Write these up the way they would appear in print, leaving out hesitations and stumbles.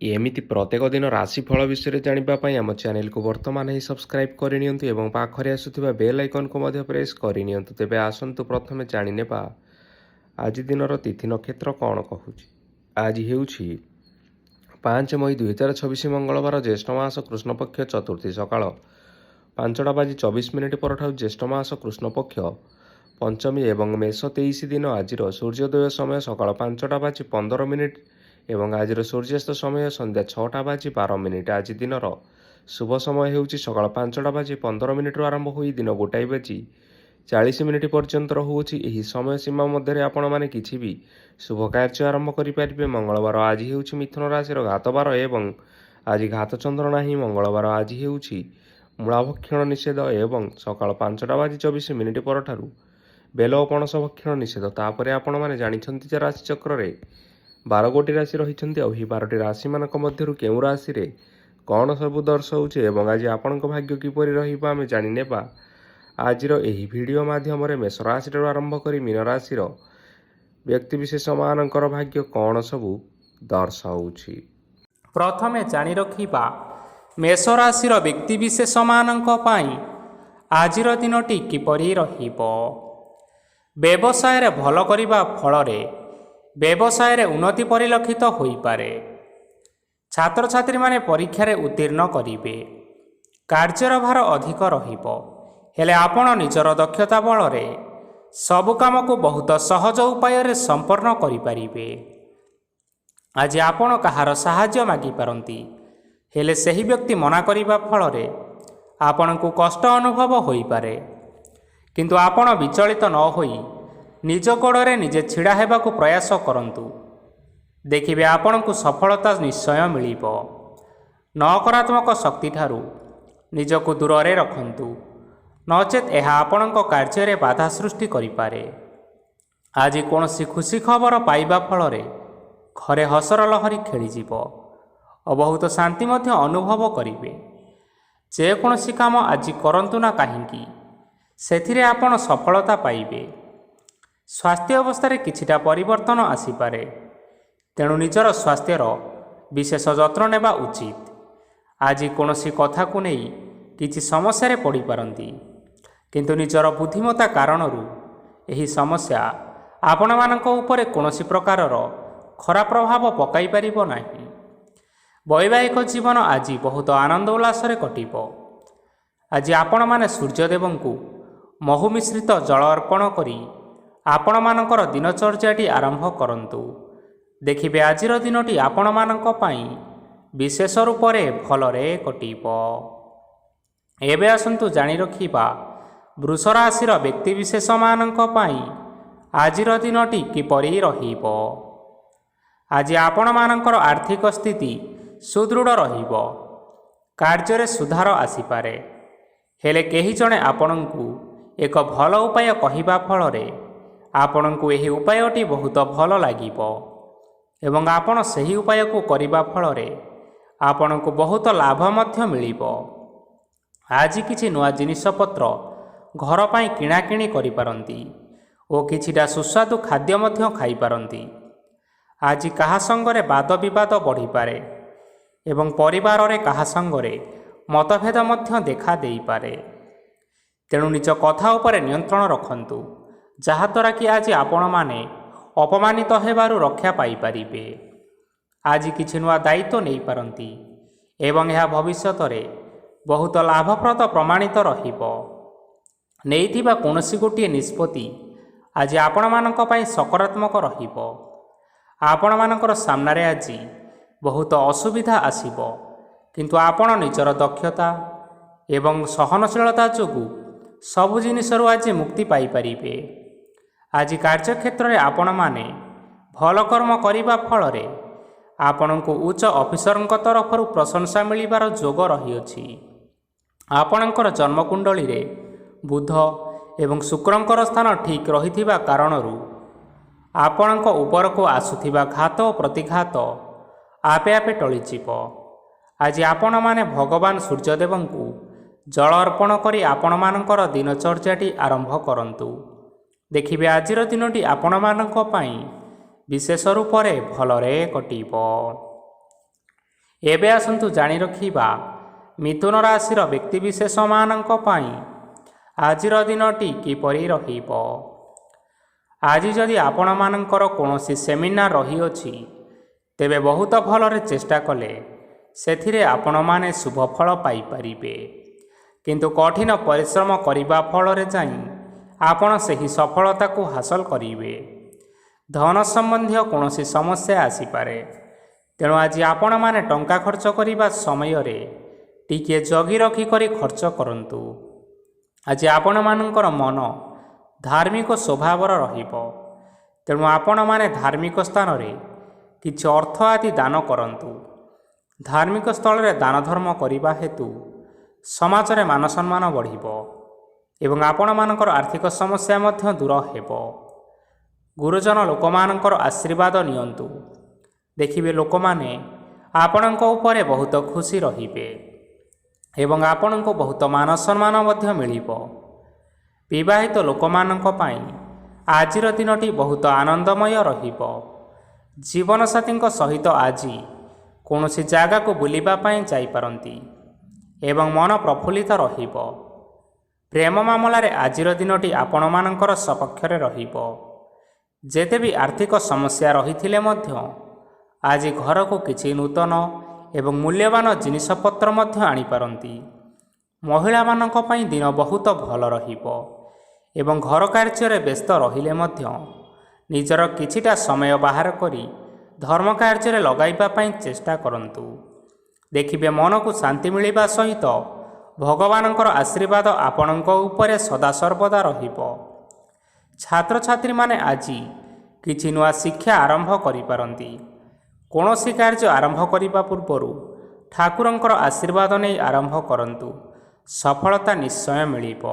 ଏମିତି ପ୍ରତ୍ୟେକ ଦିନ ରାଶିଫଳ ବିଷୟରେ ଜାଣିବା ପାଇଁ ଆମ ଚ୍ୟାନେଲକୁ ବର୍ତ୍ତମାନ ହିଁ ସବସ୍କ୍ରାଇବ୍ କରିନିଅନ୍ତୁ ଏବଂ ପାଖରେ ଆସୁଥିବା ବେଲ୍ ଆଇକନ୍କୁ ମଧ୍ୟ ପ୍ରେସ୍ କରିନିଅନ୍ତୁ। ତେବେ ଆସନ୍ତୁ ପ୍ରଥମେ ଜାଣିନେବା ଆଜି ଦିନର ତିଥି ନକ୍ଷତ୍ର କ'ଣ କହୁଛି। ଆଜି ହେଉଛି 5 ମଇ 2026 ମଙ୍ଗଳବାର, ଜ୍ୟେଷ୍ଠ ମାସ କୃଷ୍ଣପକ୍ଷ ଚତୁର୍ଥୀ, ସକାଳ 5ଟା ବାଜି 24 ମିନିଟ୍ ପରଠାରୁ ଜ୍ୟେଷ୍ଠ ମାସ କୃଷ୍ଣପକ୍ଷ ପଞ୍ଚମୀ ଏବଂ ମେଷ 23 ଦିନ। ଆଜିର ସୂର୍ଯ୍ୟୋଦୟ ସମୟ ସକାଳ 5ଟା ବାଜି 15 ମିନିଟ୍ ଏବଂ ଆଜିର ସୂର୍ଯ୍ୟାସ୍ତ ସମୟ ସନ୍ଧ୍ୟା 6ଟା ବାଜି 12 ମିନିଟ୍। ଆଜି ଦିନର ଶୁଭ ସମୟ ହେଉଛି ସକାଳ 5ଟା ବାଜି 15 ମିନିଟ୍ରୁ ଆରମ୍ଭ ହୋଇ ଦିନ 1ଟା ବାଜି 40 ମିନିଟ୍ ପର୍ଯ୍ୟନ୍ତ ରହୁଅଛି। ଏହି ସମୟ ସୀମା ମଧ୍ୟରେ ଆପଣମାନେ କିଛି ବି ଶୁଭ କାର୍ଯ୍ୟ ଆରମ୍ଭ କରିପାରିବେ। ମଙ୍ଗଳବାର ଆଜି ହେଉଛି ମିଥୁନ ରାଶିର ଘାତବାର ଏବଂ ଆଜି ଘାତଚନ୍ଦ୍ର ନାହିଁ। ମଙ୍ଗଳବାର ଆଜି ହେଉଛି ମୂଳାଭକ୍ଷଣ ନିଷେଧ ଏବଂ ସକାଳ 5ଟା ବାଜି 24 ମିନିଟ୍ ପରଠାରୁ ବେଲ ଓ ପଣସ ଭକ୍ଷଣ ନିଷେଧ। ତାପରେ ଆପଣମାନେ ଜାଣିଛନ୍ତି ଯେ ରାଶିଚକ୍ରରେ 12ଗୋଟି ରାଶି ରହିଛନ୍ତି। ଆଉ ଏହି 12ଟି ରାଶିମାନଙ୍କ ମଧ୍ୟରୁ କେଉଁ ରାଶିରେ କ'ଣ ସବୁ ଦର୍ଶାଉଛି ଏବଂ ଆଜି ଆପଣଙ୍କ ଭାଗ୍ୟ କିପରି ରହିବ ଆମେ ଜାଣିନେବା ଆଜିର ଏହି ଭିଡ଼ିଓ ମାଧ୍ୟମରେ। ମେଷ ରାଶିଠାରୁ ଆରମ୍ଭ କରି ମୀନ ରାଶିର ବ୍ୟକ୍ତିବିଶେଷମାନଙ୍କର ଭାଗ୍ୟ କ'ଣ ସବୁ ଦର୍ଶାଉଛି। ପ୍ରଥମେ ଜାଣି ରଖିବା ମେଷ ରାଶିର ବ୍ୟକ୍ତିବିଶେଷମାନଙ୍କ ପାଇଁ ଆଜିର ଦିନଟି କିପରି ରହିବ। ବ୍ୟବସାୟରେ ଭଲ କରିବା ଫଳରେ ବ୍ୟବସାୟରେ ଉନ୍ନତି ପରିଲକ୍ଷିତ ହୋଇପାରେ। ଛାତ୍ରଛାତ୍ରୀମାନେ ପରୀକ୍ଷାରେ ଉତ୍ତୀର୍ଣ୍ଣ କରିବେ। କାର୍ଯ୍ୟର ଭାର ଅଧିକ ରହିବ, ହେଲେ ଆପଣ ନିଜର ଦକ୍ଷତା ବଳରେ ସବୁ କାମକୁ ବହୁତ ସହଜ ଉପାୟରେ ସମ୍ପନ୍ନ କରିପାରିବେ। ଆଜି ଆପଣ କାହାର ସାହାଯ୍ୟ ମାଗିପାରନ୍ତି, ହେଲେ ସେହି ବ୍ୟକ୍ତି ମନା କରିବା ଫଳରେ ଆପଣଙ୍କୁ କଷ୍ଟ ଅନୁଭବ ହୋଇପାରେ। କିନ୍ତୁ ଆପଣ ବିଚଳିତ ନ ହୋଇ ନିଜ ଗୋଡ଼ରେ ନିଜେ ଛିଡ଼ା ହେବାକୁ ପ୍ରୟାସ କରନ୍ତୁ। ଦେଖିବେ ଆପଣଙ୍କୁ ସଫଳତା ନିଶ୍ଚୟ ମିଳିବ। ନକାରାତ୍ମକ ଶକ୍ତିଠାରୁ ନିଜକୁ ଦୂରରେ ରଖନ୍ତୁ, ନଚେତ୍ ଏହା ଆପଣଙ୍କ କାର୍ଯ୍ୟରେ ବାଧା ସୃଷ୍ଟି କରିପାରେ। ଆଜି କୌଣସି ଖୁସି ଖବର ପାଇବା ଫଳରେ ଘରେ ହସର ଲହରୀ ଖେଳିଯିବ ଓ ବହୁତ ଶାନ୍ତି ମଧ୍ୟ ଅନୁଭବ କରିବେ। ଯେକୌଣସି କାମ ଆଜି କରନ୍ତୁ ନା କାହିଁକି, ସେଥିରେ ଆପଣ ସଫଳତା ପାଇବେ। ସ୍ୱାସ୍ଥ୍ୟ ଅବସ୍ଥାରେ କିଛିଟା ପରିବର୍ତ୍ତନ ଆସିପାରେ, ତେଣୁ ନିଜର ସ୍ୱାସ୍ଥ୍ୟର ବିଶେଷ ଯତ୍ନ ନେବା ଉଚିତ। ଆଜି କୌଣସି କଥାକୁ ନେଇ କିଛି ସମସ୍ୟାରେ ପଡ଼ିପାରନ୍ତି, କିନ୍ତୁ ନିଜର ବୁଦ୍ଧିମତ୍ତା କାରଣରୁ ଏହି ସମସ୍ୟା ଆପଣମାନଙ୍କ ଉପରେ କୌଣସି ପ୍ରକାରର ଖରାପ ପ୍ରଭାବ ପକାଇ ପାରିବ ନାହିଁ। ବୈବାହିକ ଜୀବନ ଆଜି ବହୁତ ଆନନ୍ଦ ଉଲ୍ଲାସରେ କଟିବ। ଆଜି ଆପଣମାନେ ସୂର୍ଯ୍ୟଦେବଙ୍କୁ ମହୁ ମିଶ୍ରିତ ଜଳ ଅର୍ପଣ କରି ଆପଣମାନଙ୍କର ଦିନଚର୍ଯ୍ୟାଟି ଆରମ୍ଭ କରନ୍ତୁ। ଦେଖିବେ ଆଜିର ଦିନଟି ଆପଣମାନଙ୍କ ପାଇଁ ବିଶେଷ ରୂପରେ ଭଲରେ କଟିବ। ଏବେ ଆସନ୍ତୁ ଜାଣି ରଖିବା ବୃଷ ରାଶିର ବ୍ୟକ୍ତିବିଶେଷମାନଙ୍କ ପାଇଁ ଆଜିର ଦିନଟି କିପରି ରହିବ। ଆଜି ଆପଣମାନଙ୍କର ଆର୍ଥିକ ସ୍ଥିତି ସୁଦୃଢ଼ ରହିବ। କାର୍ଯ୍ୟରେ ସୁଧାର ଆସିପାରେ, ହେଲେ କେହି ଜଣେ ଆପଣଙ୍କୁ ଏକ ଭଲ ଉପାୟ କହିବା ଫଳରେ ଆପଣଙ୍କୁ ଏହି ଉପାୟଟି ବହୁତ ଭଲ ଲାଗିବ ଏବଂ ଆପଣ ସେହି ଉପାୟକୁ କରିବା ଫଳରେ ଆପଣଙ୍କୁ ବହୁତ ଲାଭ ମଧ୍ୟ ମିଳିବ। ଆଜି କିଛି ନୂଆ ଜିନିଷପତ୍ର ଘର ପାଇଁ କିଣାକିଣି କରିପାରନ୍ତି ଓ କିଛିଟା ସୁସ୍ୱାଦୁ ଖାଦ୍ୟ ମଧ୍ୟ ଖାଇପାରନ୍ତି। ଆଜି କାହା ସଙ୍ଗରେ ବାଦ ବିବାଦ ବଢ଼ିପାରେ ଏବଂ ପରିବାରରେ କାହା ସଙ୍ଗରେ ମତଭେଦ ମଧ୍ୟ ଦେଖା ଦେଇପାରେ। ତେଣୁ ନିଜ କଥା ଉପରେ ନିୟନ୍ତ୍ରଣ ରଖନ୍ତୁ, ଯାହାଦ୍ୱାରା କି ଆଜି ଆପଣମାନେ ଅପମାନିତ ହେବାରୁ ରକ୍ଷା ପାଇପାରିବେ। ଆଜି କିଛି ନୂଆ ଦାୟିତ୍ୱ ନେଇପାରନ୍ତି ଏବଂ ଏହା ଭବିଷ୍ୟତରେ ବହୁତ ଲାଭପ୍ରଦ ପ୍ରମାଣିତ ରହିବ। ନେଇଥିବା କୌଣସି ଗୋଟିଏ ନିଷ୍ପତ୍ତି ଆଜି ଆପଣମାନଙ୍କ ପାଇଁ ସକାରାତ୍ମକ ରହିବ। ଆପଣମାନଙ୍କର ସାମ୍ନାରେ ଆଜି ବହୁତ ଅସୁବିଧା ଆସିବ, କିନ୍ତୁ ଆପଣ ନିଜର ଦକ୍ଷତା ଏବଂ ସହନଶୀଳତା ଯୋଗୁଁ ସବୁ ଜିନିଷରୁ ଆଜି ମୁକ୍ତି ପାଇପାରିବେ। ଆଜି କାର୍ଯ୍ୟକ୍ଷେତ୍ରରେ ଆପଣମାନେ ଭଲ କର୍ମ କରିବା ଫଳରେ ଆପଣଙ୍କୁ ଉଚ୍ଚ ଅଫିସରଙ୍କ ତରଫରୁ ପ୍ରଶଂସା ମିଳିବାର ଯୋଗ ରହିଅଛି। ଆପଣଙ୍କର ଜନ୍ମକୁଣ୍ଡଳୀରେ ବୁଧ ଏବଂ ଶୁକ୍ରଙ୍କର ସ୍ଥାନ ଠିକ୍ ରହିଥିବା କାରଣରୁ ଆପଣଙ୍କ ଉପରକୁ ଆସୁଥିବା ଘାତ ଓ ପ୍ରତିଘାତ ଆପେ ଆପେ ଟଳିଯିବ। ଆଜି ଆପଣମାନେ ଭଗବାନ ସୂର୍ଯ୍ୟଦେବଙ୍କୁ ଜଳ ଅର୍ପଣ କରି ଆପଣମାନଙ୍କର ଦିନଚର୍ଯ୍ୟାଟି ଆରମ୍ଭ କରନ୍ତୁ। ଦେଖିବେ ଆଜିର ଦିନଟି ଆପଣମାନଙ୍କ ପାଇଁ ବିଶେଷ ରୂପରେ ଭଲରେ କଟିବ। ଏବେ ଆସନ୍ତୁ ଜାଣି ରଖିବା ମିଥୁନ ରାଶିର ବ୍ୟକ୍ତିବିଶେଷମାନଙ୍କ ପାଇଁ ଆଜିର ଦିନଟି କିପରି ରହିବ। ଆଜି ଯଦି ଆପଣମାନଙ୍କର କୌଣସି ସେମିନାର ରହିଅଛି, ତେବେ ବହୁତ ଭଲରେ ଚେଷ୍ଟା କଲେ ସେଥିରେ ଆପଣମାନେ ଶୁଭ ଫଳ ପାଇପାରିବେ। କିନ୍ତୁ କଠିନ ପରିଶ୍ରମ କରିବା ଫଳରେ ଯାଇ ଆପଣ ସେହି ସଫଳତାକୁ ହାସଲ କରିବେ। ଧନ ସମ୍ବନ୍ଧୀୟ କୌଣସି ସମସ୍ୟା ଆସିପାରେ, ତେଣୁ ଆଜି ଆପଣମାନେ ଟଙ୍କା ଖର୍ଚ୍ଚ କରିବା ସମୟରେ ଟିକିଏ ଜଗି ରଖି କରି ଖର୍ଚ୍ଚ କରନ୍ତୁ। ଆଜି ଆପଣମାନଙ୍କର ମନ ଧାର୍ମିକ ସ୍ୱଭାବର ରହିବ, ତେଣୁ ଆପଣମାନେ ଧାର୍ମିକ ସ୍ଥାନରେ କିଛି ଅର୍ଥ ଆଦି ଦାନ କରନ୍ତୁ। ଧାର୍ମିକ ସ୍ଥଳରେ ଦାନ ଧର୍ମ କରିବା ହେତୁ ସମାଜରେ ମାନ ସମ୍ମାନ ବଢ଼ିବ ଏବଂ ଆପଣମାନଙ୍କର ଆର୍ଥିକ ସମସ୍ୟା ମଧ୍ୟ ଦୂର ହେବ। ଗୁରୁଜନ ଲୋକମାନଙ୍କର ଆଶୀର୍ବାଦ ନିଅନ୍ତୁ। ଦେଖିବେ ଲୋକମାନେ ଆପଣଙ୍କ ଉପରେ ବହୁତ ଖୁସି ରହିବେ ଏବଂ ଆପଣଙ୍କୁ ବହୁତ ମାନ ସମ୍ମାନ ମଧ୍ୟ ମିଳିବ। ବିବାହିତ ଲୋକମାନଙ୍କ ପାଇଁ ଆଜିର ଦିନଟି ବହୁତ ଆନନ୍ଦମୟ ରହିବ। ଜୀବନସାଥୀଙ୍କ ସହିତ ଆଜି କୌଣସି ଜାଗାକୁ ବୁଲିବା ପାଇଁ ଯାଇପାରନ୍ତି ଏବଂ ମନ ପ୍ରଫୁଲ୍ଲିତ ରହିବ। ପ୍ରେମ ମାମଲାରେ ଆଜିର ଦିନଟି ଆପଣମାନଙ୍କର ସପକ୍ଷରେ ରହିବ। ଯେତେ ବି ଆର୍ଥିକ ସମସ୍ୟା ରହିଥିଲେ ମଧ୍ୟ ଆଜି ଘରକୁ କିଛି ନୂତନ ଏବଂ ମୂଲ୍ୟବାନ ଜିନିଷପତ୍ର ମଧ୍ୟ ଆଣିପାରନ୍ତି। ମହିଳାମାନଙ୍କ ପାଇଁ ଦିନ ବହୁତ ଭଲ ରହିବ ଏବଂ ଘର କାର୍ଯ୍ୟରେ ବ୍ୟସ୍ତ ରହିଲେ ମଧ୍ୟ ନିଜର କିଛିଟା ସମୟ ବାହାର କରି ଧର୍ମ କାର୍ଯ୍ୟରେ ଲଗାଇବା ପାଇଁ ଚେଷ୍ଟା କରନ୍ତୁ। ଦେଖିବେ ମନକୁ ଶାନ୍ତି ମିଳିବା ସହିତ ଭଗବାନଙ୍କର ଆଶୀର୍ବାଦ ଆପଣଙ୍କ ଉପରେ ସଦାସର୍ବଦା ରହିବ। ଛାତ୍ରଛାତ୍ରୀମାନେ ଆଜି କିଛି ନୂଆ ଶିକ୍ଷା ଆରମ୍ଭ କରିପାରନ୍ତି। କୌଣସି କାର୍ଯ୍ୟ ଆରମ୍ଭ କରିବା ପୂର୍ବରୁ ଠାକୁରଙ୍କର ଆଶୀର୍ବାଦ ନେଇ ଆରମ୍ଭ କରନ୍ତୁ, ସଫଳତା ନିଶ୍ଚୟ ମିଳିବ।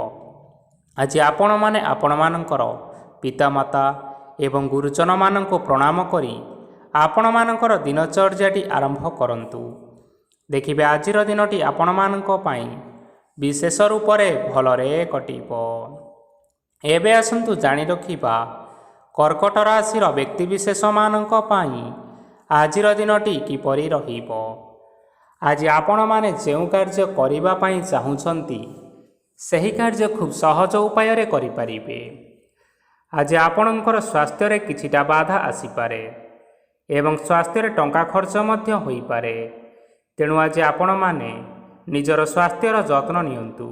ଆଜି ଆପଣମାନେ ଆପଣମାନଙ୍କର ପିତାମାତା ଏବଂ ଗୁରୁଜନମାନଙ୍କୁ ପ୍ରଣାମ କରି ଆପଣମାନଙ୍କର ଦିନଚର୍ଯ୍ୟାଟି ଆରମ୍ଭ କରନ୍ତୁ। ଦେଖିବେ ଆଜିର ଦିନଟି ଆପଣମାନଙ୍କ ପାଇଁ ବିଶେଷ ରୂପରେ ଭଲରେ କଟିବ। ଏବେ ଆସନ୍ତୁ ଜାଣି ରଖିବା କର୍କଟ ରାଶିର ବ୍ୟକ୍ତିବିଶେଷମାନଙ୍କ ପାଇଁ ଆଜିର ଦିନଟି କିପରି ରହିବ। ଆଜି ଆପଣମାନେ ଯେଉଁ କାର୍ଯ୍ୟ କରିବା ପାଇଁ ଚାହୁଁଛନ୍ତି, ସେହି କାର୍ଯ୍ୟ ଖୁବ୍ ସହଜ ଉପାୟରେ କରିପାରିବେ। ଆଜି ଆପଣଙ୍କର ସ୍ୱାସ୍ଥ୍ୟରେ କିଛିଟା ବାଧା ଆସିପାରେ ଏବଂ ସ୍ୱାସ୍ଥ୍ୟରେ ଟଙ୍କା ଖର୍ଚ୍ଚ ମଧ୍ୟ ହୋଇପାରେ। ତେଣୁ ଆଜି ଆପଣମାନେ ନିଜର ସ୍ୱାସ୍ଥ୍ୟର ଯତ୍ନ ନିଅନ୍ତୁ।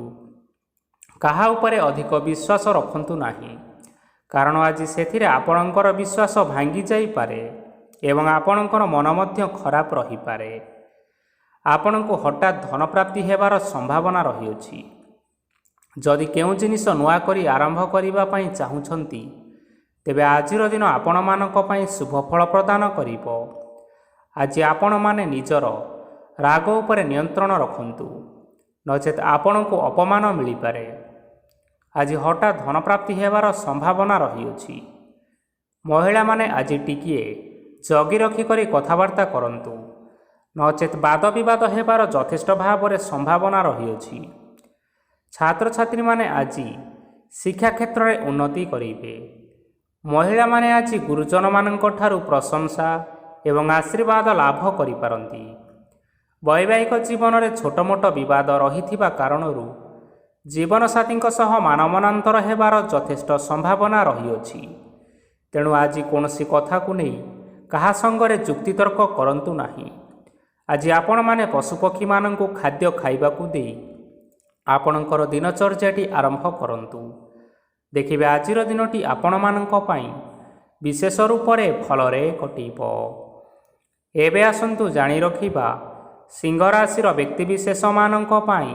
କାହା ଉପରେ ଅଧିକ ବିଶ୍ୱାସ ରଖନ୍ତୁ ନାହିଁ, କାରଣ ଆଜି ସେଥିରେ ଆପଣଙ୍କର ବିଶ୍ୱାସ ଭାଙ୍ଗି ଯାଇପାରେ ଏବଂ ଆପଣଙ୍କର ମନ ମଧ୍ୟ ଖରାପ ରହିପାରେ। ଆପଣଙ୍କୁ ହଠାତ୍ ଧନପ୍ରାପ୍ତି ହେବାର ସମ୍ଭାବନା ରହିଅଛି। ଯଦି କେଉଁ ଜିନିଷ ନୂଆ କରି ଆରମ୍ଭ କରିବା ପାଇଁ ଚାହୁଁଛନ୍ତି, ତେବେ ଆଜିର ଦିନ ଆପଣମାନଙ୍କ ପାଇଁ ଶୁଭ ଫଳ ପ୍ରଦାନ କରିବ। ଆଜି ଆପଣମାନେ ନିଜର ରାଗ ଉପରେ ନିୟନ୍ତ୍ରଣ ରଖନ୍ତୁ, ନଚେତ୍ ଆପଣଙ୍କୁ ଅପମାନ ମିଳିପାରେ। ଆଜି ହଠାତ୍ ଧନପ୍ରାପ୍ତି ହେବାର ସମ୍ଭାବନା ରହିଅଛି। ମହିଳାମାନେ ଆଜି ଟିକିଏ ଜଗି ରଖି କରି କଥାବାର୍ତ୍ତା କରନ୍ତୁ, ନଚେତ୍ ବାଦ ବିବାଦ ହେବାର ଯଥେଷ୍ଟ ଭାବରେ ସମ୍ଭାବନା ରହିଅଛି। ଛାତ୍ରଛାତ୍ରୀମାନେ ଆଜି ଶିକ୍ଷା କ୍ଷେତ୍ରରେ ଉନ୍ନତି କରିବେ। ମହିଳାମାନେ ଆଜି ଗୁରୁଜନମାନଙ୍କ ଠାରୁ ପ୍ରଶଂସା ଏବଂ ଆଶୀର୍ବାଦ ଲାଭ କରିପାରନ୍ତି। ବୈବାହିକ ଜୀବନରେ ଛୋଟ ମୋଟ ବିବାଦ ରହିଥିବା କାରଣରୁ ଜୀବନସାଥୀଙ୍କ ସହ ମାନମନାନ୍ତର ହେବାର ଯଥେଷ୍ଟ ସମ୍ଭାବନା ରହିଅଛି। ତେଣୁ ଆଜି କୌଣସି କଥାକୁ ନେଇ କାହା ସଙ୍ଗରେ ଯୁକ୍ତିତର୍କ କରନ୍ତୁ ନାହିଁ। ଆଜି ଆପଣମାନେ ପଶୁପକ୍ଷୀମାନଙ୍କୁ ଖାଦ୍ୟ ଖାଇବାକୁ ଦେଇ ଆପଣଙ୍କର ଦିନଚର୍ଯ୍ୟାଟି ଆରମ୍ଭ କରନ୍ତୁ। ଦେଖିବେ ଆଜିର ଦିନଟି ଆପଣମାନଙ୍କ ପାଇଁ ବିଶେଷ ରୂପରେ ଭଲରେ କଟିବ। ଏବେ ଆସନ୍ତୁ ଜାଣି ରଖିବା ସିଂହ ରାଶିର ବ୍ୟକ୍ତିବିଶେଷମାନଙ୍କ ପାଇଁ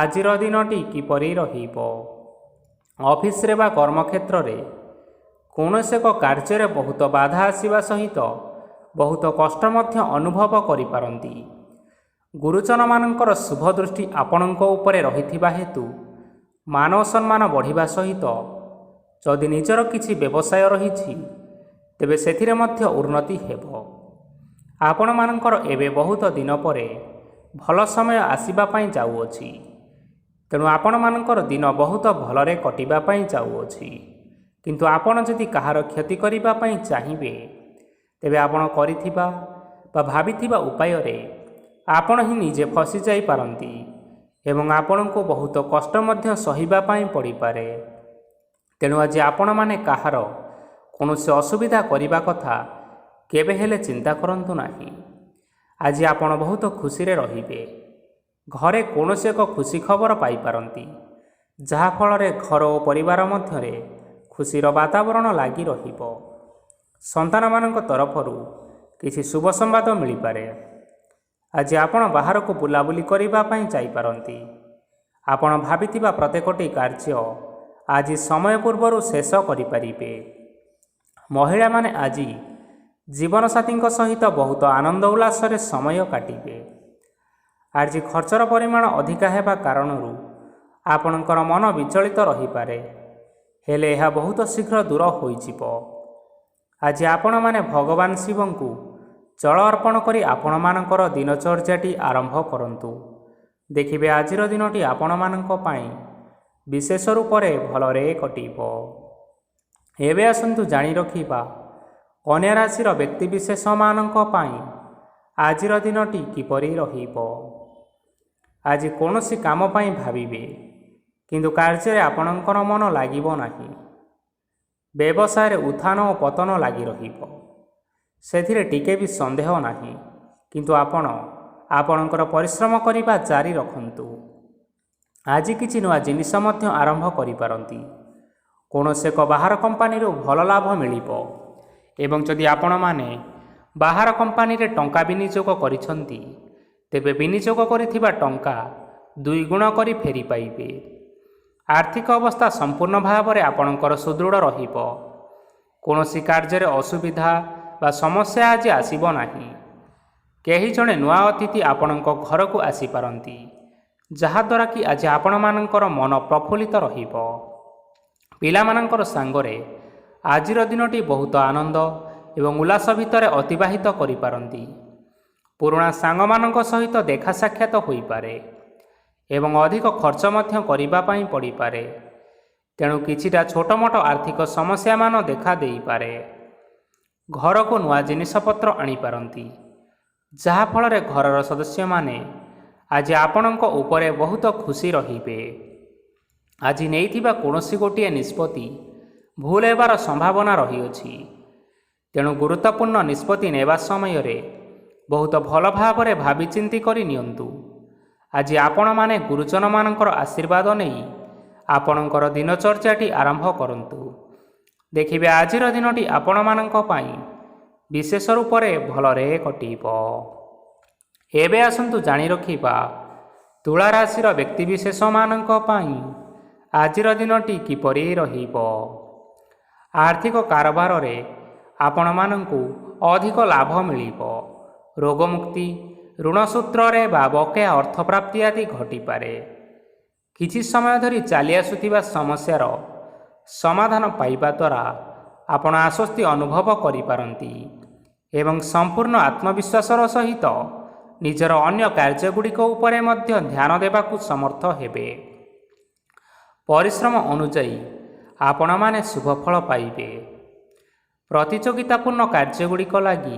ଆଜିର ଦିନଟି କିପରି ରହିବ। ଅଫିସରେ ବା କର୍ମକ୍ଷେତ୍ରରେ କୌଣସି ଏକ କାର୍ଯ୍ୟରେ ବହୁତ ବାଧା ଆସିବା ସହିତ ବହୁତ କଷ୍ଟ ମଧ୍ୟ ଅନୁଭବ କରିପାରନ୍ତି। ଗୁରୁଜନମାନଙ୍କର ଶୁଭ ଦୃଷ୍ଟି ଆପଣଙ୍କ ଉପରେ ରହିଥିବା ହେତୁ ମାନ ସମ୍ମାନ ବଢ଼ିବା ସହିତ ଯଦି ନିଜର କିଛି ବ୍ୟବସାୟ ରହିଛି, ତେବେ ସେଥିରେ ମଧ୍ୟ ଉନ୍ନତି ହେବ। ଆପଣମାନଙ୍କର ଏବେ ବହୁତ ଦିନ ପରେ ଭଲ ସମୟ ଆସିବା ପାଇଁ ଯାଉଅଛି, ତେଣୁ ଆପଣମାନଙ୍କର ଦିନ ବହୁତ ଭଲରେ କଟିବା ପାଇଁ ଯାଉଅଛି। କିନ୍ତୁ ଆପଣ ଯଦି କାହାର କ୍ଷତି କରିବା ପାଇଁ ଚାହିଁବେ, ତେବେ ଆପଣ କରିଥିବା ବା ଭାବିଥିବା ଉପାୟରେ ଆପଣ ହିଁ ନିଜେ ଫସି ଯାଇପାରନ୍ତି ଏବଂ ଆପଣଙ୍କୁ ବହୁତ କଷ୍ଟ ମଧ୍ୟ ସହିବା ପାଇଁ ପଡ଼ିପାରେ। ତେଣୁ ଆଜି ଆପଣମାନେ କାହାର କୌଣସି ଅସୁବିଧା କରିବା କଥା କେବେ ହେଲେ ଚିନ୍ତା କରନ୍ତୁ ନାହିଁ। ଆଜି ଆପଣ ବହୁତ ଖୁସିରେ ରହିବେ। ଘରେ କୌଣସି ଏକ ଖୁସି ଖବର ପାଇପାରନ୍ତି, ଯାହାଫଳରେ ଘର ଓ ପରିବାର ମଧ୍ୟରେ ଖୁସିର ବାତାବରଣ ଲାଗି ରହିବ। ସନ୍ତାନମାନଙ୍କ ତରଫରୁ କିଛି ଶୁଭ ସମ୍ବାଦ ମିଳିପାରେ। ଆଜି ଆପଣ ବାହାରକୁ ବୁଲାବୁଲି କରିବା ପାଇଁ ଯାଇପାରନ୍ତି। ଆପଣ ଭାବିଥିବା ପ୍ରତ୍ୟେକଟି କାର୍ଯ୍ୟ ଆଜି ସମୟ ପୂର୍ବରୁ ଶେଷ କରିପାରିବେ। ମହିଳାମାନେ ଆଜି ଜୀବନସାଥୀଙ୍କ ସହିତ ବହୁତ ଆନନ୍ଦ ଉଲ୍ଲାସରେ ସମୟ କାଟିବେ। ଆଜି ଖର୍ଚ୍ଚର ପରିମାଣ ଅଧିକା ହେବା କାରଣରୁ ଆପଣଙ୍କର ମନ ବିଚଳିତ ରହିପାରେ, ହେଲେ ଏହା ବହୁତ ଶୀଘ୍ର ଦୂର ହୋଇଯିବ। ଆଜି ଆପଣମାନେ ଭଗବାନ ଶିବଙ୍କୁ ଜଳ ଅର୍ପଣ କରି ଆପଣମାନଙ୍କର ଦିନଚର୍ଯ୍ୟାଟି ଆରମ୍ଭ କରନ୍ତୁ। ଦେଖିବେ ଆଜିର ଦିନଟି ଆପଣମାନଙ୍କ ପାଇଁ ବିଶେଷ ରୂପରେ ଭଲରେ କଟିବ। ଏବେ ଆସନ୍ତୁ ଜାଣି ରଖିବା କନ୍ୟା ରାଶିର ବ୍ୟକ୍ତିବିଶେଷମାନଙ୍କ ପାଇଁ ଆଜିର ଦିନଟି କିପରି ରହିବ। ଆଜି କୌଣସି କାମ ପାଇଁ ଭାବିବେ, କିନ୍ତୁ କାର୍ଯ୍ୟରେ ଆପଣଙ୍କର ମନ ଲାଗିବ ନାହିଁ। ବ୍ୟବସାୟରେ ଉତ୍ଥାନ ଓ ପତନ ଲାଗି ରହିବ, ସେଥିରେ ଟିକେ ବି ସନ୍ଦେହ ନାହିଁ। କିନ୍ତୁ ଆପଣ ଆପଣଙ୍କର ପରିଶ୍ରମ କରିବା ଜାରି ରଖନ୍ତୁ। ଆଜି କିଛି ନୂଆ ଜିନିଷ ମଧ୍ୟ ଆରମ୍ଭ କରିପାରନ୍ତି। କୌଣସି ଏକ ବାହାର କମ୍ପାନୀରୁ ଭଲ ଲାଭ ମିଳିବ ଏବଂ ଯଦି ଆପଣମାନେ ବାହାର କମ୍ପାନୀରେ ଟଙ୍କା ବିନିଯୋଗ କରିଛନ୍ତି, ତେବେ ବିନିଯୋଗ କରିଥିବା ଟଙ୍କା 2 ଗୁଣ କରି ଫେରି ପାଇବେ। ଆର୍ଥିକ ଅବସ୍ଥା ସମ୍ପୂର୍ଣ୍ଣ ଭାବରେ ଆପଣଙ୍କର ସୁଦୃଢ଼ ରହିବ। କୌଣସି କାର୍ଯ୍ୟରେ ଅସୁବିଧା ବା ସମସ୍ୟା ଆଜି ଆସିବ ନାହିଁ। କେହି ଜଣେ ନୂଆ ଅତିଥି ଆପଣଙ୍କ ଘରକୁ ଆସିପାରନ୍ତି, ଯାହାଦ୍ୱାରା କି ଆଜି ଆପଣମାନଙ୍କର ମନ ପ୍ରଫୁଲ୍ଲିତ ରହିବ। ପିଲାମାନଙ୍କର ସାଙ୍ଗରେ ଆଜିର ଦିନଟି ବହୁତ ଆନନ୍ଦ ଏବଂ ଉଲ୍ଲାସ ଭିତରେ ଅତିବାହିତ କରିପାରନ୍ତି। ପୁରୁଣା ସାଙ୍ଗମାନଙ୍କ ସହିତ ଦେଖା ସାକ୍ଷାତ ହୋଇପାରେ ଏବଂ ଅଧିକ ଖର୍ଚ୍ଚ ମଧ୍ୟ କରିବା ପାଇଁ ପଡ଼ିପାରେ। ତେଣୁ କିଛିଟା ଛୋଟମୋଟ ଆର୍ଥିକ ସମସ୍ୟାମାନ ଦେଖା ଦେଇପାରେ। ଘରକୁ ନୂଆ ଜିନିଷପତ୍ର ଆଣିପାରନ୍ତି, ଯାହାଫଳରେ ଘରର ସଦସ୍ୟମାନେ ଆଜି ଆପଣଙ୍କ ଉପରେ ବହୁତ ଖୁସି ରହିବେ। ଆଜି ନେଇଥିବା କୌଣସି ଗୋଟିଏ ନିଷ୍ପତ୍ତି ଭୁଲ ହେବାର ସମ୍ଭାବନା ରହିଅଛି। ତେଣୁ ଗୁରୁତ୍ୱପୂର୍ଣ୍ଣ ନିଷ୍ପତ୍ତି ନେବା ସମୟରେ ବହୁତ ଭଲ ଭାବରେ ଭାବିଚିନ୍ତି କରି ନିଅନ୍ତୁ। ଆଜି ଆପଣମାନେ ଗୁରୁଜନମାନଙ୍କର ଆଶୀର୍ବାଦ ନେଇ ଆପଣଙ୍କର ଦିନଚର୍ଯ୍ୟାଟି ଆରମ୍ଭ କରନ୍ତୁ। ଦେଖିବେ ଆଜିର ଦିନଟି ଆପଣମାନଙ୍କ ପାଇଁ ବିଶେଷ ରୂପରେ ଭଲରେ କଟିବ। ଏବେ ଆସନ୍ତୁ ଜାଣି ରଖିବା ତୁଳା ରାଶିର ବ୍ୟକ୍ତିବିଶେଷମାନଙ୍କ ପାଇଁ ଆଜିର ଦିନଟି କିପରି ରହିବ। ଆର୍ଥିକ କାରବାରରେ ଆପଣମାନଙ୍କୁ ଅଧିକ ଲାଭ ମିଳିବ। ରୋଗମୁକ୍ତି, ଋଣ ସୂତ୍ରରେ ବା ବକେୟା ଅର୍ଥପ୍ରାପ୍ତି ଆଦି ଘଟିପାରେ। କିଛି ସମୟ ଧରି ଚାଲି ଆସୁଥିବା ସମସ୍ୟାର ସମାଧାନ ପାଇବା ଦ୍ୱାରା ଆପଣ ଆଶ୍ୱସ୍ତି ଅନୁଭବ କରିପାରନ୍ତି ଏବଂ ସମ୍ପୂର୍ଣ୍ଣ ଆତ୍ମବିଶ୍ୱାସର ସହିତ ନିଜର ଅନ୍ୟ କାର୍ଯ୍ୟଗୁଡ଼ିକ ଉପରେ ମଧ୍ୟ ଧ୍ୟାନ ଦେବାକୁ ସମର୍ଥ ହେବେ। ପରିଶ୍ରମ ଅନୁଯାୟୀ ଆପଣମାନେ ଶୁଭଫଳ ପାଇବେ। ପ୍ରତିଯୋଗିତାପୂର୍ଣ୍ଣ କାର୍ଯ୍ୟଗୁଡ଼ିକ ଲାଗି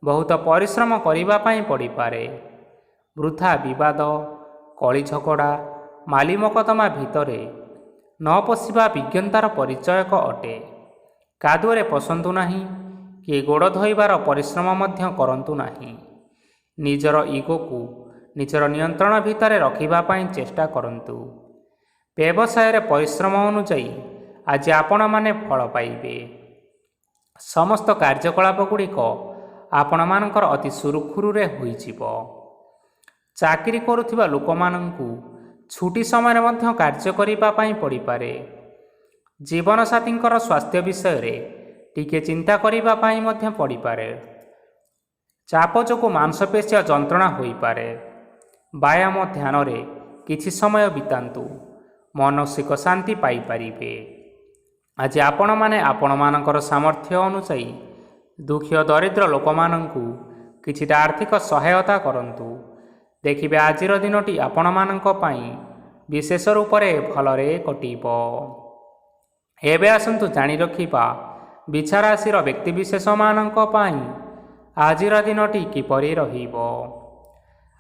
ବହୁତ ପରିଶ୍ରମ କରିବା ପାଇଁ ପଡ଼ିପାରେ। ବୃଥା ବିବାଦ, କଳି ଝଗଡ଼ା, ମାଲି ମକଦ୍ଦମା ଭିତରେ ନ ପଶିବା ବିଜ୍ଞତାର ପରିଚୟକ ଅଟେ। କାଦୁଅରେ ପଶନ୍ତୁ ନାହିଁ କି ଗୋଡ଼ ଧୋଇବାର ପରିଶ୍ରମ ମଧ୍ୟ କରନ୍ତୁ ନାହିଁ। ନିଜର ଇଗୋକୁ ନିଜର ନିୟନ୍ତ୍ରଣ ଭିତରେ ରଖିବା ପାଇଁ ଚେଷ୍ଟା କରନ୍ତୁ। ବ୍ୟବସାୟରେ ପରିଶ୍ରମ ଅନୁଯାୟୀ ଆଜି ଆପଣମାନେ ଫଳ ପାଇବେ। ସମସ୍ତ କାର୍ଯ୍ୟକଳାପ ଗୁଡ଼ିକ ଆପଣମାନଙ୍କର ଅତି ସୁରୁଖୁରୁରେ ହୋଇଯିବ। ଚାକିରି କରୁଥିବା ଲୋକମାନଙ୍କୁ ଛୁଟି ସମୟରେ ମଧ୍ୟ କାର୍ଯ୍ୟ କରିବା ପାଇଁ ପଡ଼ିପାରେ। ଜୀବନସାଥୀଙ୍କର ସ୍ୱାସ୍ଥ୍ୟ ବିଷୟରେ ଟିକେ ଚିନ୍ତା କରିବା ପାଇଁ ମଧ୍ୟ ପଡ଼ିପାରେ। ଚାପ ଯୋଗୁଁ ମାଂସପେଶୀୟ ଯନ୍ତ୍ରଣା ହୋଇପାରେ। ବ୍ୟାୟାମ ଧ୍ୟାନରେ କିଛି ସମୟ ବିତାନ୍ତୁ, ମାନସିକ ଶାନ୍ତି ପାଇପାରିବେ। ଆଜି ଆପଣମାନେ ଆପଣମାନଙ୍କର ସାମର୍ଥ୍ୟ ଅନୁଯାୟୀ ଦୁଃଖୀ ଓ ଦରିଦ୍ର ଲୋକମାନଙ୍କୁ କିଛିଟା ଆର୍ଥିକ ସହାୟତା କରନ୍ତୁ। ଦେଖିବେ ଆଜିର ଦିନଟି ଆପଣମାନଙ୍କ ପାଇଁ ବିଶେଷ ରୂପରେ ଭଲରେ କଟିବ। ଏବେ ଆସନ୍ତୁ ଜାଣି ରଖିବା ବିଛା ରାଶିର ବ୍ୟକ୍ତିବିଶେଷମାନଙ୍କ ପାଇଁ ଆଜିର ଦିନଟି କିପରି ରହିବ।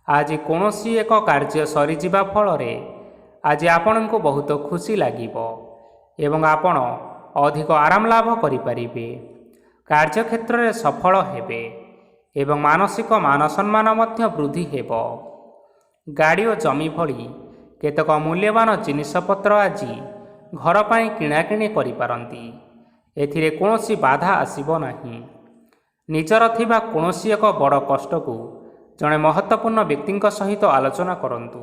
ଆଜି କୌଣସି ଏକ କାର୍ଯ୍ୟ ସରିଯିବା ଫଳରେ ଆଜି ଆପଣଙ୍କୁ ବହୁତ ଖୁସି ଲାଗିବ ଏବଂ ଆପଣ ଅଧିକ ଆରାମ ଲାଭ କରିପାରିବେ। କାର୍ଯ୍ୟକ୍ଷେତ୍ରରେ ସଫଳ ହେବେ ଏବଂ ମାନସିକ ମାନ ସମ୍ମାନ ମଧ୍ୟ ବୃଦ୍ଧି ହେବ। ଗାଡ଼ି ଓ ଜମି ଭଳି କେତେକ ମୂଲ୍ୟବାନ ଜିନିଷପତ୍ର ଆଜି ଘର ପାଇଁ କିଣାକିଣି କରିପାରନ୍ତି। ଏଥିରେ କୌଣସି ବାଧା ଆସିବ ନାହିଁ। ନିଜର ଥିବା କୌଣସି ଏକ ବଡ଼ କଷ୍ଟକୁ ଜଣେ ମହତ୍ତ୍ୱପୂର୍ଣ୍ଣ ବ୍ୟକ୍ତିଙ୍କ ସହିତ ଆଲୋଚନା କରନ୍ତୁ,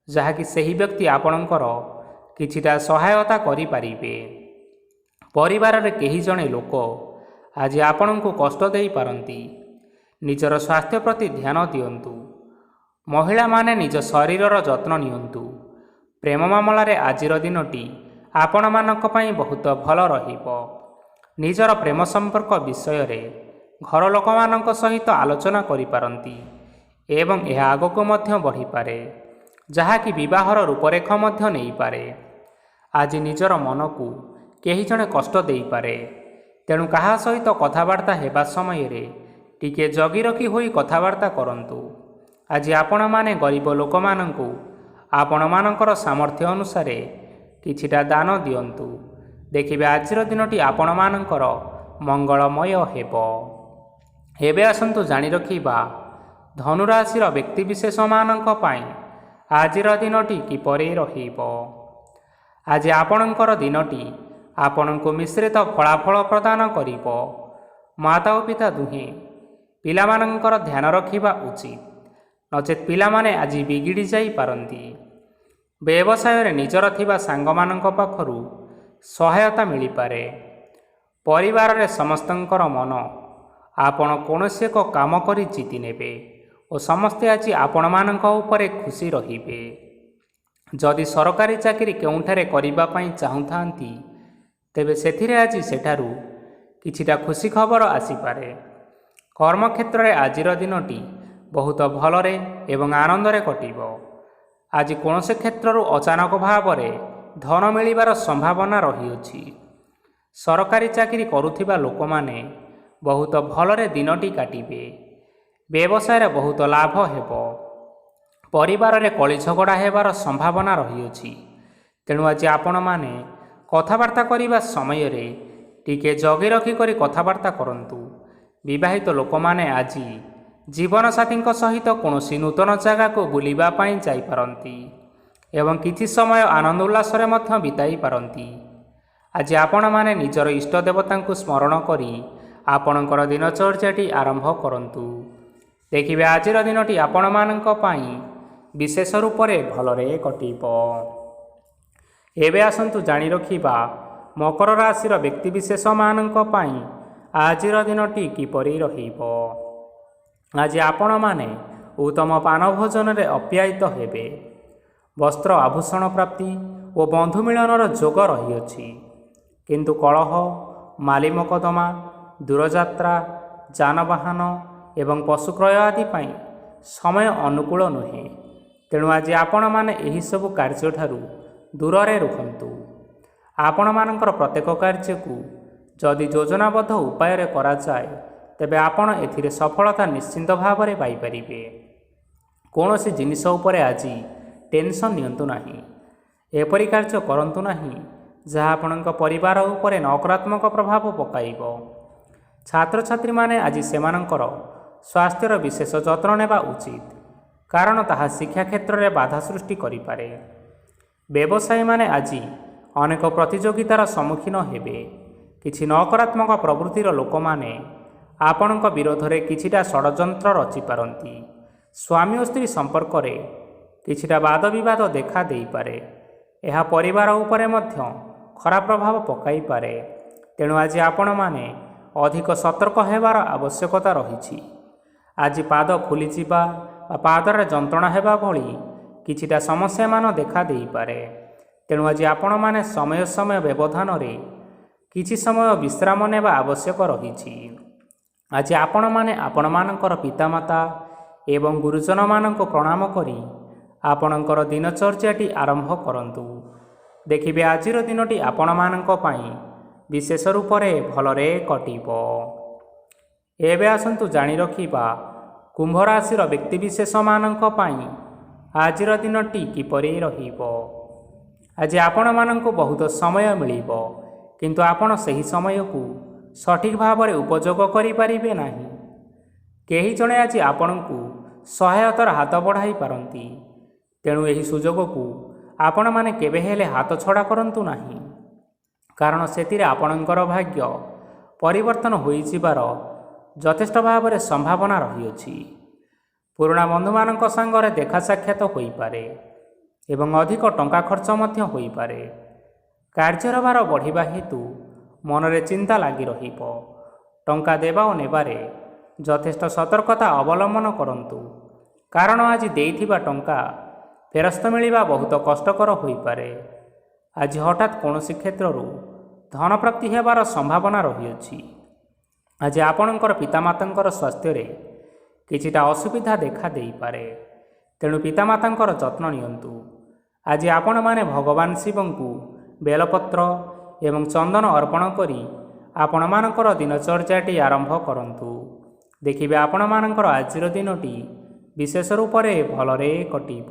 ଯାହାକି ସେହି ବ୍ୟକ୍ତି ଆପଣଙ୍କର କିଛିଟା ସହାୟତା କରିପାରିବେ। ପରିବାରରେ କେହି ଜଣେ ଲୋକ ଆଜି ଆପଣଙ୍କୁ କଷ୍ଟ ଦେଇପାରନ୍ତି। ନିଜର ସ୍ୱାସ୍ଥ୍ୟ ପ୍ରତି ଧ୍ୟାନ ଦିଅନ୍ତୁ। ମହିଳାମାନେ ନିଜ ଶରୀରର ଯତ୍ନ ନିଅନ୍ତୁ। ପ୍ରେମ ମାମଲାରେ ଆଜିର ଦିନଟି ଆପଣମାନଙ୍କ ପାଇଁ ବହୁତ ଭଲ ରହିବ। ନିଜର ପ୍ରେମ ସମ୍ପର୍କ ବିଷୟରେ ଘର ଲୋକମାନଙ୍କ ସହିତ ଆଲୋଚନା କରିପାରନ୍ତି ଏବଂ ଏହା ଆଗକୁ ମଧ୍ୟ ବଢ଼ିପାରେ, ଯାହାକି ବିବାହର ରୂପରେଖ ମଧ୍ୟ ନେଇପାରେ। ଆଜି ନିଜର ମନକୁ କେହି ଜଣେ କଷ୍ଟ ଦେଇପାରେ, ତେଣୁ କାହା ସହିତ କଥାବାର୍ତ୍ତା ହେବା ସମୟରେ ଟିକିଏ ଜଗି ରଖି ହୋଇ କଥାବାର୍ତ୍ତା କରନ୍ତୁ। ଆଜି ଆପଣମାନେ ଗରିବ ଲୋକମାନଙ୍କୁ ଆପଣମାନଙ୍କର ସାମର୍ଥ୍ୟ ଅନୁସାରେ କିଛିଟା ଦାନ ଦିଅନ୍ତୁ। ଦେଖିବେ ଆଜିର ଦିନଟି ଆପଣମାନଙ୍କର ମଙ୍ଗଳମୟ ହେବ। ଏବେ ଆସନ୍ତୁ ଜାଣି ରଖିବା ଧନୁରାଶିର ବ୍ୟକ୍ତିବିଶେଷମାନଙ୍କ ପାଇଁ ଆଜିର ଦିନଟି କିପରି ରହିବ। ଆଜି ଆପଣଙ୍କର ଦିନଟି ଆପଣଙ୍କୁ ମିଶ୍ରିତ ଫଳାଫଳ ପ୍ରଦାନ କରିବ। ମାତା ଓ ପିତା ଦୁହେଁ ପିଲାମାନଙ୍କର ଧ୍ୟାନ ରଖିବା ଉଚିତ, ନଚେତ୍ ପିଲାମାନେ ଆଜି ବିଗିଡ଼ି ଯାଇପାରନ୍ତି। ବ୍ୟବସାୟରେ ନିଜର ଥିବା ସାଙ୍ଗମାନଙ୍କ ପାଖରୁ ସହାୟତା ମିଳିପାରେ। ପରିବାରରେ ସମସ୍ତଙ୍କର ମନ ଆପଣ କୌଣସି ଏକ କାମ କରି ଜିତି ନେବେ ଓ ସମସ୍ତେ ଆଜି ଆପଣମାନଙ୍କ ଉପରେ ଖୁସି ରହିବେ। ଯଦି ସରକାରୀ ଚାକିରି କେଉଁଠାରେ କରିବା ପାଇଁ ଚାହୁଁଥାନ୍ତି, ତେବେ ସେଥିରେ ଆଜି ସେଠାରୁ କିଛିଟା ଖୁସି ଖବର ଆସିପାରେ। କର୍ମକ୍ଷେତ୍ରରେ ଆଜିର ଦିନଟି ବହୁତ ଭଲରେ ଏବଂ ଆନନ୍ଦରେ କଟିବ। ଆଜି କୌଣସି କ୍ଷେତ୍ରରୁ ଅଚାନକ ଭାବରେ ଧନ ମିଳିବାର ସମ୍ଭାବନା ରହିଅଛି। ସରକାରୀ ଚାକିରି କରୁଥିବା ଲୋକମାନେ ବହୁତ ଭଲରେ ଦିନଟି କାଟିବେ। ବ୍ୟବସାୟରେ ବହୁତ ଲାଭ ହେବ। ପରିବାରରେ କଳି ଝଗଡ଼ା ହେବାର ସମ୍ଭାବନା ରହିଅଛି, ତେଣୁ ଆଜି ଆପଣମାନେ କଥାବାର୍ତ୍ତା କରିବା ସମୟରେ ଟିକିଏ ଜଗି ରଖି କରି କଥାବାର୍ତ୍ତା କରନ୍ତୁ। ବିବାହିତ ଲୋକମାନେ ଆଜି ଜୀବନସାଥୀଙ୍କ ସହିତ କୌଣସି ନୂତନ ଜାଗାକୁ ବୁଲିବା ପାଇଁ ଯାଇପାରନ୍ତି ଏବଂ କିଛି ସମୟ ଆନନ୍ଦ ଉଲ୍ଲାସରେ ମଧ୍ୟ ବିତାଇ ପାରନ୍ତି। ଆଜି ଆପଣମାନେ ନିଜର ଇଷ୍ଟ ଦେବତାଙ୍କୁ ସ୍ମରଣ କରି ଆପଣଙ୍କର ଦିନଚର୍ଯ୍ୟାଟି ଆରମ୍ଭ କରନ୍ତୁ। ଦେଖିବେ ଆଜିର ଦିନଟି ଆପଣମାନଙ୍କ ପାଇଁ ବିଶେଷ ରୂପରେ ଭଲରେ କଟିବ। ଏବେ ଆସନ୍ତୁ ଜାଣି ରଖିବା ମକର ରାଶିର ବ୍ୟକ୍ତିବିଶେଷମାନଙ୍କ ପାଇଁ ଆଜିର ଦିନଟି କିପରି ରହିବ। ଆଜି ଆପଣମାନେ ଉତ୍ତମ ପାନ ଭୋଜନରେ ଅପ୍ୟାୟିତ ହେବେ। ବସ୍ତ୍ର ଆଭୂଷଣ ପ୍ରାପ୍ତି ଓ ବନ୍ଧୁ ମିଳନର ଯୋଗ ରହିଅଛି, କିନ୍ତୁ କଳହ, ମାଲି ମକଦ୍ଦମା, ଦୂରଯାତ୍ରା, ଯାନବାହନ ଏବଂ ପଶୁ କ୍ରୟ ଆଦି ପାଇଁ ସମୟ ଅନୁକୂଳ ନୁହେଁ। ତେଣୁ ଆଜି ଆପଣମାନେ ଏହିସବୁ କାର୍ଯ୍ୟଠାରୁ ଦୂରରେ ରୁହନ୍ତୁ। ଆପଣମାନଙ୍କର ପ୍ରତ୍ୟେକ କାର୍ଯ୍ୟକୁ ଯଦି ଯୋଜନାବଦ୍ଧ ଉପାୟରେ କରାଯାଏ, ତେବେ ଆପଣ ଏଥିରେ ସଫଳତା ନିଶ୍ଚିନ୍ତ ଭାବରେ ପାଇପାରିବେ। କୌଣସି ଜିନିଷ ଉପରେ ଆଜି ଟେନସନ୍ ନିଅନ୍ତୁ ନାହିଁ। ଏପରି କାର୍ଯ୍ୟ କରନ୍ତୁ ନାହିଁ ଯାହା ଆପଣଙ୍କ ପରିବାର ଉପରେ ନକାରାତ୍ମକ ପ୍ରଭାବ ପକାଇବ। ଛାତ୍ରଛାତ୍ରୀମାନେ ଆଜି ସେମାନଙ୍କର ସ୍ୱାସ୍ଥ୍ୟର ବିଶେଷ ଯତ୍ନ ନେବା ଉଚିତ, କାରଣ ତାହା ଶିକ୍ଷା କ୍ଷେତ୍ରରେ ବାଧା ସୃଷ୍ଟି କରିପାରେ। ବ୍ୟବସାୟୀମାନେ ଆଜି ଅନେକ ପ୍ରତିଯୋଗିତାର ସମ୍ମୁଖୀନ ହେବେ। କିଛି ନକାରାତ୍ମକ ପ୍ରବୃତ୍ତିର ଲୋକମାନେ ଆପଣଙ୍କ ବିରୋଧରେ କିଛିଟା ଷଡ଼ଯନ୍ତ୍ର ରଚିପାରନ୍ତି। ସ୍ୱାମୀ ଓ ସ୍ତ୍ରୀ ସମ୍ପର୍କରେ କିଛିଟା ବାଦବିବାଦ ଦେଖା ଦେଇପାରେ। ଏହା ପରିବାର ଉପରେ ମଧ୍ୟ ଖରାପ ପ୍ରଭାବ ପକାଇପାରେ। ତେଣୁ ଆଜି ଆପଣମାନେ ଅଧିକ ସତର୍କ ହେବାର ଆବଶ୍ୟକତା ରହିଛି। ଆଜି ପାଦ ଫୁଲିଯିବା ବା ପାଦରେ ଯନ୍ତ୍ରଣା ହେବା ଭଳି କିଛିଟା ସମସ୍ୟାମାନ ଦେଖା ଦେଇପାରେ। ତେଣୁ ଆଜି ଆପଣମାନେ ସମୟ ସମୟ ବ୍ୟବଧାନରେ କିଛି ସମୟ ବିଶ୍ରାମ ନେବା ଆବଶ୍ୟକ ରହିଛି। ଆଜି ଆପଣମାନେ ଆପଣମାନଙ୍କର ପିତାମାତା ଏବଂ ଗୁରୁଜନମାନଙ୍କୁ ପ୍ରଣାମ କରି ଆପଣଙ୍କର ଦିନଚର୍ଯ୍ୟାଟି ଆରମ୍ଭ କରନ୍ତୁ। ଦେଖିବେ ଆଜିର ଦିନଟି ଆପଣମାନଙ୍କ ପାଇଁ ବିଶେଷ ରୂପରେ ଭଲରେ କଟିବ। ଏବେ ଆସନ୍ତୁ ଜାଣି ରଖିବା କୁମ୍ଭ ରାଶିର ବ୍ୟକ୍ତିବିଶେଷମାନଙ୍କ ପାଇଁ ଆଜିର ଦିନଟି କିପରି ରହିବ। ଆଜି ଆପଣମାନଙ୍କୁ ବହୁତ ସମୟ ମିଳିବ, କିନ୍ତୁ ଆପଣ ସେହି ସମୟକୁ ସଠିକ୍ ଭାବରେ ଉପଯୋଗ କରିପାରିବେ ନାହିଁ। କେହି ଜଣେ ଆଜି ଆପଣଙ୍କୁ ସହାୟତାର ହାତ ବଢ଼ାଇ ପାରନ୍ତି, ତେଣୁ ଏହି ସୁଯୋଗକୁ ଆପଣମାନେ କେବେ ହେଲେ ହାତଛଡ଼ା କରନ୍ତୁ ନାହିଁ, କାରଣ ସେଥିରେ ଆପଣଙ୍କର ଭାଗ୍ୟ ପରିବର୍ତ୍ତନ ହୋଇଯିବାର ଯଥେଷ୍ଟ ଭାବରେ ସମ୍ଭାବନା ରହିଅଛି। ପୁରୁଣା ବନ୍ଧୁମାନଙ୍କ ସାଙ୍ଗରେ ଦେଖା ସାକ୍ଷାତ ହୋଇପାରେ ଏବଂ ଅଧିକ ଟଙ୍କା ଖର୍ଚ୍ଚ ମଧ୍ୟ ହୋଇପାରେ। କାର୍ଯ୍ୟର ଭାର ବଢ଼ିବା ହେତୁ ମନରେ ଚିନ୍ତା ଲାଗି ରହିବ। ଟଙ୍କା ଦେବା ଓ ନେବାରେ ଯଥେଷ୍ଟ ସତର୍କତା ଅବଲମ୍ବନ କରନ୍ତୁ, କାରଣ ଆଜି ଦେଇଥିବା ଟଙ୍କା ଫେରସ୍ତ ମିଳିବା ବହୁତ କଷ୍ଟକର ହୋଇପାରେ। ଆଜି ହଠାତ୍ କୌଣସି କ୍ଷେତ୍ରରୁ ଧନପ୍ରାପ୍ତି ହେବାର ସମ୍ଭାବନା ରହିଅଛି। ଆଜି ଆପଣଙ୍କର ପିତାମାତାଙ୍କର ସ୍ୱାସ୍ଥ୍ୟରେ କିଛିଟା ଅସୁବିଧା ଦେଖା ଦେଇପାରେ, ତେଣୁ ପିତାମାତାଙ୍କର ଯତ୍ନ ନିଅନ୍ତୁ। ଆଜି ଆପଣମାନେ ଭଗବାନ ଶିବଙ୍କୁ ବେଲପତ୍ର ଏବଂ ଚନ୍ଦନ ଅର୍ପଣ କରି ଆପଣମାନଙ୍କର ଦିନଚର୍ଯ୍ୟାଟି ଆରମ୍ଭ କରନ୍ତୁ। ଦେଖିବେ ଆପଣମାନଙ୍କର ଆଜିର ଦିନଟି ବିଶେଷ ରୂପରେ ଭଲରେ କଟିବ।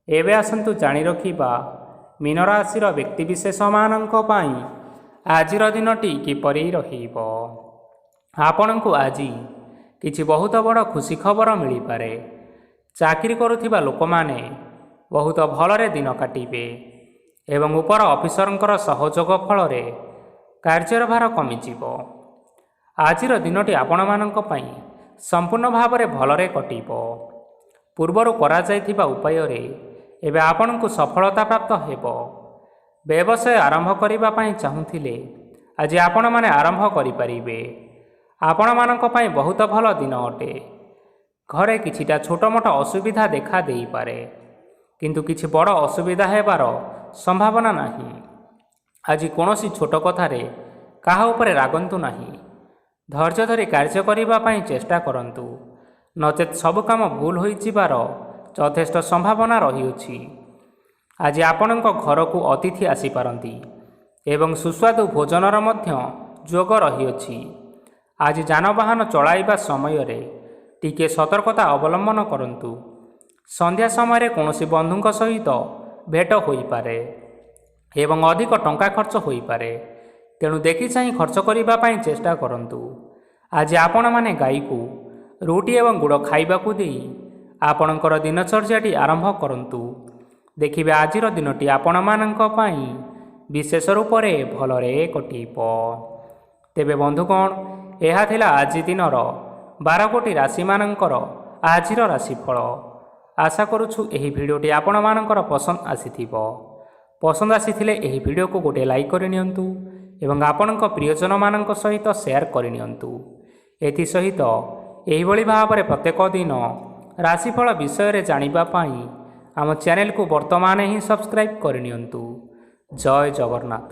ଏବେ ଆସନ୍ତୁ ଜାଣି ରଖିବା ମୀନ ରାଶିର ବ୍ୟକ୍ତିବିଶେଷମାନଙ୍କ ପାଇଁ ଆଜିର ଦିନଟି କିପରି ରହିବ। ଆପଣଙ୍କୁ ଆଜି କିଛି ବହୁତ ବଡ଼ ଖୁସି ଖବର ମିଳିପାରେ। ଚାକିରି କରୁଥିବା ଲୋକମାନେ ବହୁତ ଭଲରେ ଦିନ କାଟିବେ ଏବଂ ଉପର ଅଫିସରଙ୍କର ସହଯୋଗ ଫଳରେ କାର୍ଯ୍ୟର ଭାର କମିଯିବ। ଆଜିର ଦିନଟି ଆପଣମାନଙ୍କ ପାଇଁ ସମ୍ପୂର୍ଣ୍ଣ ଭାବରେ ଭଲରେ କଟିବ। ପୂର୍ବରୁ କରାଯାଇଥିବା ଉପାୟରେ ଏବେ ଆପଣଙ୍କୁ ସଫଳତା ପ୍ରାପ୍ତ ହେବ। ବ୍ୟବସାୟ ଆରମ୍ଭ କରିବା ପାଇଁ ଚାହୁଁଥିଲେ ଆଜି ଆପଣମାନେ ଆରମ୍ଭ କରିପାରିବେ। ଆପଣମାନଙ୍କ ପାଇଁ ବହୁତ ଭଲ ଦିନ ଅଟେ। ଘରେ କିଛିଟା ଛୋଟମୋଟ ଅସୁବିଧା ଦେଖା ଦେଇପାରେ, କିନ୍ତୁ କିଛି ବଡ଼ ଅସୁବିଧା ହେବାର ସମ୍ଭାବନା ନାହିଁ। ଆଜି କୌଣସି ଛୋଟ କଥାରେ କାହା ଉପରେ ରାଗନ୍ତୁ ନାହିଁ। ଧୈର୍ଯ୍ୟ ଧରି କାର୍ଯ୍ୟ କରିବା ପାଇଁ ଚେଷ୍ଟା କରନ୍ତୁ, ନଚେତ୍ ସବୁ କାମ ଭୁଲ ହୋଇଯିବାର ଯଥେଷ୍ଟ ସମ୍ଭାବନା ରହିଅଛି। ଆଜି ଆପଣଙ୍କ ଘରକୁ ଅତିଥି ଆସିପାରନ୍ତି ଏବଂ ସୁସ୍ୱାଦୁ ଭୋଜନର ମଧ୍ୟ ଯୋଗ ରହିଅଛି। ଆଜି ଯାନବାହନ ଚଳାଇବା ସମୟରେ ଟିକିଏ ସତର୍କତା ଅବଲମ୍ବନ କରନ୍ତୁ। ସନ୍ଧ୍ୟା ସମୟରେ କୌଣସି ବନ୍ଧୁଙ୍କ ସହିତ ଭେଟ ହୋଇପାରେ ଏବଂ ଅଧିକ ଟଙ୍କା ଖର୍ଚ୍ଚ ହୋଇପାରେ, ତେଣୁ ଦେଖି ଚାହିଁ ଖର୍ଚ୍ଚ କରିବା ପାଇଁ ଚେଷ୍ଟା କରନ୍ତୁ। ଆଜି ଆପଣମାନେ ଗାଈକୁ ରୁଟି ଏବଂ ଗୁଡ଼ ଖାଇବାକୁ ଦେଇ ଆପଣଙ୍କର ଦିନଚର୍ଯ୍ୟାଟି ଆରମ୍ଭ କରନ୍ତୁ। ଦେଖିବେ ଆଜିର ଦିନଟି ଆପଣମାନଙ୍କ ପାଇଁ ବିଶେଷ ରୂପରେ ଭଲରେ କଟିବ। ତେବେ ବନ୍ଧୁଗଣ, ଏହା ଥିଲା ଆଜି ଦିନର 12 ଗୋଟି ରାଶିମାନଙ୍କର ଆଜିର ରାଶିଫଳ। ଆଶା କରୁଛୁ ଏହି ଭିଡ଼ିଓଟି ଆପଣମାନଙ୍କର ପସନ୍ଦ ଆସିଥିବ। ପସନ୍ଦ ଆସିଥିଲେ ଏହି ଭିଡ଼ିଓକୁ ଗୋଟିଏ ଲାଇକ୍ କରିନିଅନ୍ତୁ ଏବଂ ଆପଣଙ୍କ ପ୍ରିୟଜନମାନଙ୍କ ସହିତ ସେୟାର କରିନିଅନ୍ତୁ। ଏଥିସହିତ ଏହିଭଳି ଭାବରେ ପ୍ରତ୍ୟେକ ଦିନ ରାଶିଫଳ ବିଷୟରେ ଜାଣିବା ପାଇଁ ଆମ ଚ୍ୟାନେଲକୁ ବର୍ତ୍ତମାନ ହିଁ ସବସ୍କ୍ରାଇବ୍ କରିନିଅନ୍ତୁ। ଜୟ ଜଗନ୍ନାଥ।